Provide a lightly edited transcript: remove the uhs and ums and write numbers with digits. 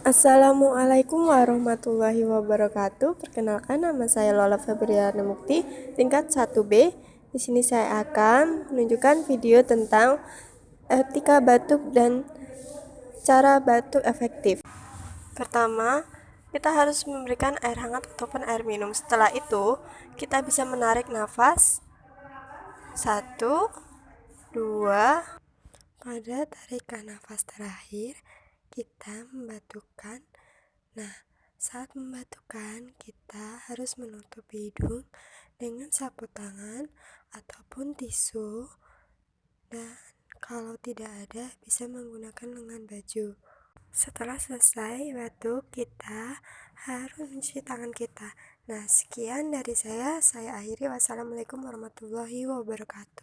Assalamualaikum warahmatullahi wabarakatuh. Perkenalkan, nama saya Lola Febriana Mukti, tingkat 1B. Di sini saya akan menunjukkan video tentang etika batuk dan cara batuk efektif. Pertama, kita harus memberikan air hangat ataupun air minum. Setelah itu, kita bisa menarik nafas. 1, 2. Pada tarikan nafas terakhir, kita membatukkan. Nah, saat membatukkan, kita harus menutup hidung dengan sapu tangan ataupun tisu, dan kalau tidak ada, bisa menggunakan lengan baju. Setelah selesai batuk, kita harus mencuci tangan kita. Nah, sekian dari saya akhiri. Wassalamualaikum warahmatullahi wabarakatuh.